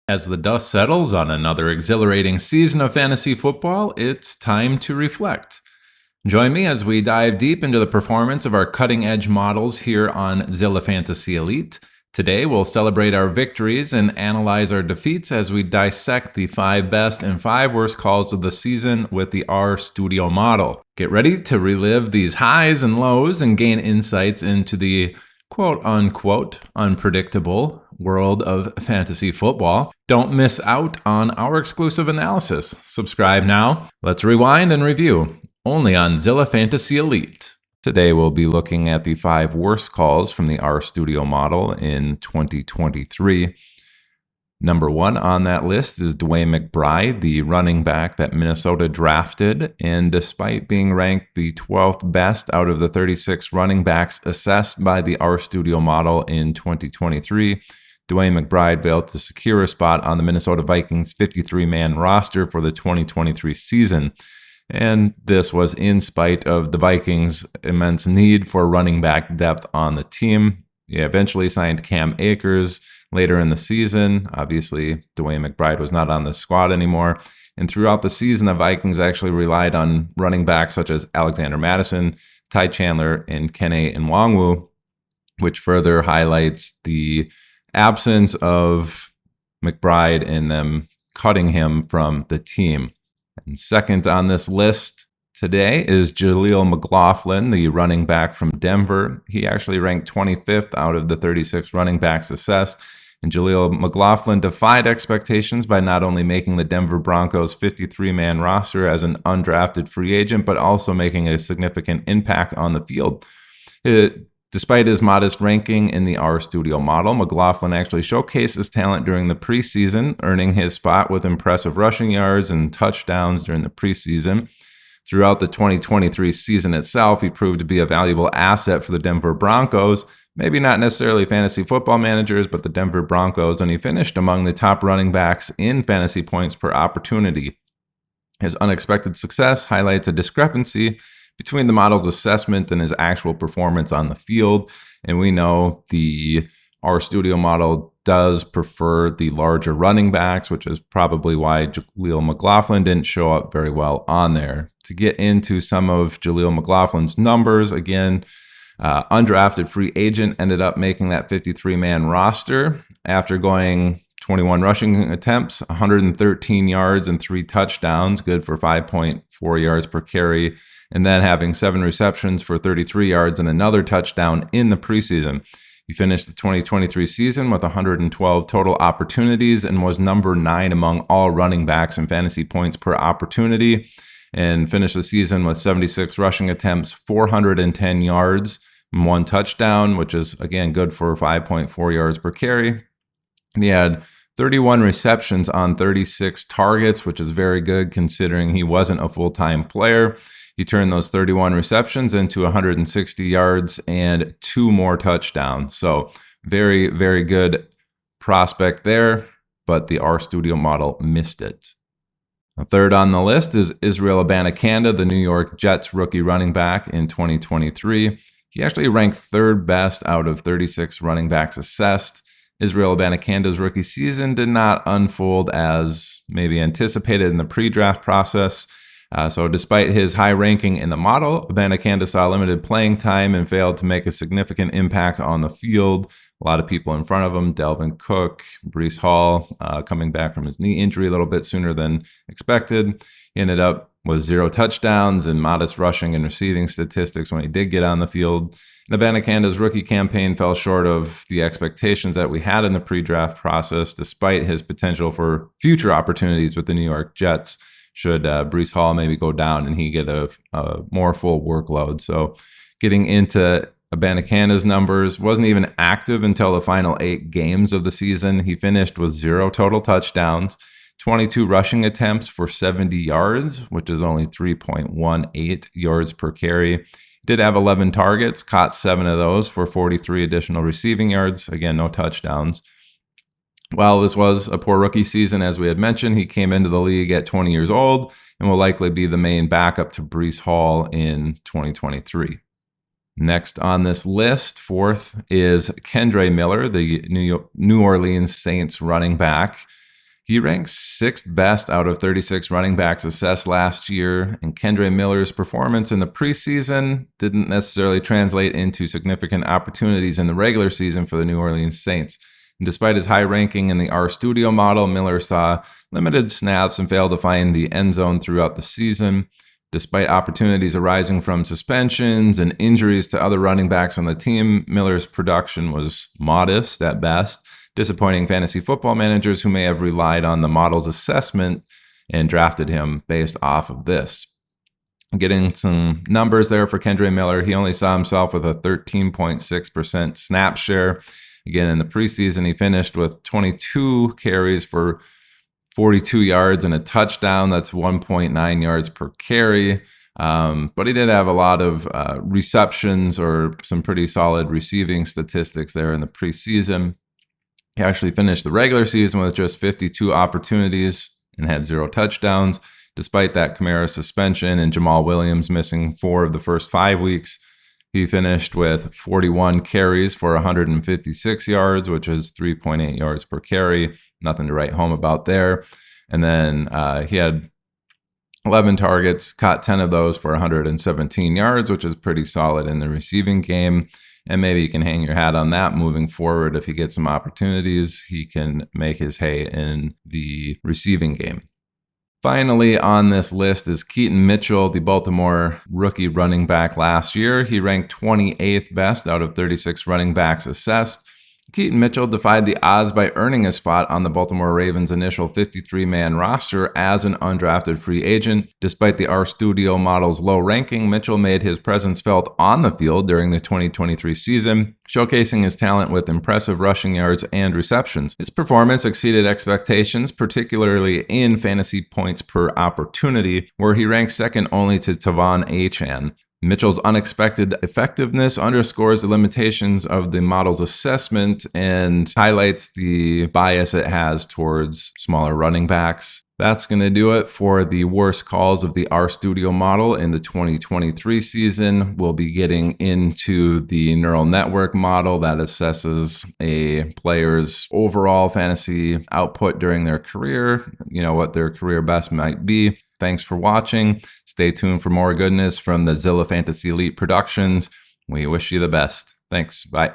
As the dust settles on another exhilarating season of fantasy football, it's time to reflect. Join me as we dive deep into the performance of our cutting-edge models here on Zilla Fantasy Elite. Today, we'll celebrate our victories and analyze our defeats as we dissect the 5 best and 5 worst calls of the season with the R Studio model. Get ready to relive these highs and lows and gain insights into the quote-unquote unpredictable world of fantasy football. Don't miss out on our exclusive analysis. Subscribe now. Let's rewind and review, only on Zilla Fantasy Elite. Today we'll be looking at the 5 worst calls from the R Studio model in 2023. Number 1 on that list is Dwayne McBride, the running back that Minnesota drafted, and despite being ranked the 12th best out of the 36 running backs assessed by the R Studio model in 2023, Dwayne McBride failed to secure a spot on the Minnesota Vikings 53-man roster for the 2023 season. And this was in spite of the Vikings' immense need for running back depth on the team. He eventually signed Cam Akers later in the season. Obviously, Dwayne McBride was not on the squad anymore. And throughout the season, the Vikings actually relied on running backs such as Alexander Mattison, Ty Chandler, and Kene Nwangwu, which further highlights the absence of McBride and them cutting him from the team. And second on this list today is Jaleel McLaughlin, the running back from Denver. He actually ranked 25th out of the 36 running backs assessed. And Jaleel McLaughlin defied expectations by not only making the Denver Broncos 53-man roster as an undrafted free agent, but also making a significant impact on the field. Despite his modest ranking in the R Studio model, McLaughlin actually showcased his talent during the preseason, earning his spot with impressive rushing yards and touchdowns during the preseason. Throughout the 2023 season itself, he proved to be a valuable asset for the Denver Broncos, maybe not necessarily fantasy football managers, but the Denver Broncos, and he finished among the top running backs in fantasy points per opportunity. His unexpected success highlights a discrepancy between the model's assessment and his actual performance on the field. And we know the R Studio model does prefer the larger running backs, which is probably why Jaleel McLaughlin didn't show up very well on there. To get into some of Jaleel McLaughlin's numbers, again, undrafted free agent, ended up making that 53-man roster after going 21 rushing attempts, 113 yards and 3 touchdowns, good for 5.4 yards per carry, and then having 7 receptions for 33 yards and another touchdown in the preseason. He finished the 2023 season with 112 total opportunities and was number 9 among all running backs in fantasy points per opportunity, and finished the season with 76 rushing attempts, 410 yards, and 1 touchdown, which is, again, good for 5.4 yards per carry. And he had 31 receptions on 36 targets, which is very good considering he wasn't a full-time player. He turned those 31 receptions into 160 yards and 2 more touchdowns. So very, very good prospect there, but the R Studio model missed it. The third on the list is Israel Abanikanda, the New York Jets rookie running back in 2023. He actually ranked 3rd best out of 36 running backs assessed. Israel Abanikanda's rookie season did not unfold as maybe anticipated in the pre-draft process. So despite his high ranking in the model, Abanikanda saw limited playing time and failed to make a significant impact on the field. A lot of people in front of him, Dalvin Cook, Breece Hall, coming back from his knee injury a little bit sooner than expected. He ended up with 0 touchdowns and modest rushing and receiving statistics when he did get on the field. Abanikanda's rookie campaign fell short of the expectations that we had in the pre-draft process, despite his potential for future opportunities with the New York Jets, should Breece Hall maybe go down and he get a more full workload. So getting into Abanikanda's numbers, wasn't even active until the final 8 games of the season. He finished with 0 total touchdowns, 22 rushing attempts for 70 yards, which is only 3.18 yards per carry. He did have 11 targets, caught 7 of those for 43 additional receiving yards. Again, no touchdowns. While this was a poor rookie season, as we had mentioned, he came into the league at 20 years old and will likely be the main backup to Breece Hall in 2023. Next on this list, 4th, is Kendre Miller, the New Orleans Saints running back. He ranked 6th best out of 36 running backs assessed last year, and Kendre Miller's performance in the preseason didn't necessarily translate into significant opportunities in the regular season for the New Orleans Saints. And despite his high ranking in the RStudio model, Miller saw limited snaps and failed to find the end zone throughout the season. Despite opportunities arising from suspensions and injuries to other running backs on the team, Miller's production was modest at best, disappointing fantasy football managers who may have relied on the model's assessment and drafted him based off of this. Getting some numbers there for Kendre Miller, he only saw himself with a 13.6% snap share. Again, in the preseason, he finished with 22 carries for 42 yards and a touchdown. That's 1.9 yards per carry. But he did have a lot of receptions or some pretty solid receiving statistics there in the preseason. He actually finished the regular season with just 52 opportunities and had 0 touchdowns. Despite that Kamara suspension and Jamal Williams missing 4 of the first 5 weeks, he finished with 41 carries for 156 yards, which is 3.8 yards per carry. Nothing to write home about there. And then he had 11 targets, caught 10 of those for 117 yards, which is pretty solid in the receiving game. And maybe you can hang your hat on that moving forward. If he gets some opportunities, he can make his hay in the receiving game. Finally on this list is Keaton Mitchell, the Baltimore rookie running back last year. He ranked 28th best out of 36 running backs assessed. Keaton Mitchell defied the odds by earning a spot on the Baltimore Ravens' initial 53-man roster as an undrafted free agent. Despite the RStudio model's low ranking, Mitchell made his presence felt on the field during the 2023 season, showcasing his talent with impressive rushing yards and receptions. His performance exceeded expectations, particularly in fantasy points per opportunity, where he ranked second only to Tavon Achane. Mitchell's unexpected effectiveness underscores the limitations of the model's assessment and highlights the bias it has towards smaller running backs. That's going to do it for the worst calls of the RStudio model in the 2023 season. We'll be getting into the neural network model that assesses a player's overall fantasy output during their career, what their career best might be. Thanks for watching. Stay tuned for more goodness from the Zilla Fantasy Elite Productions. We wish you the best. Thanks. Bye.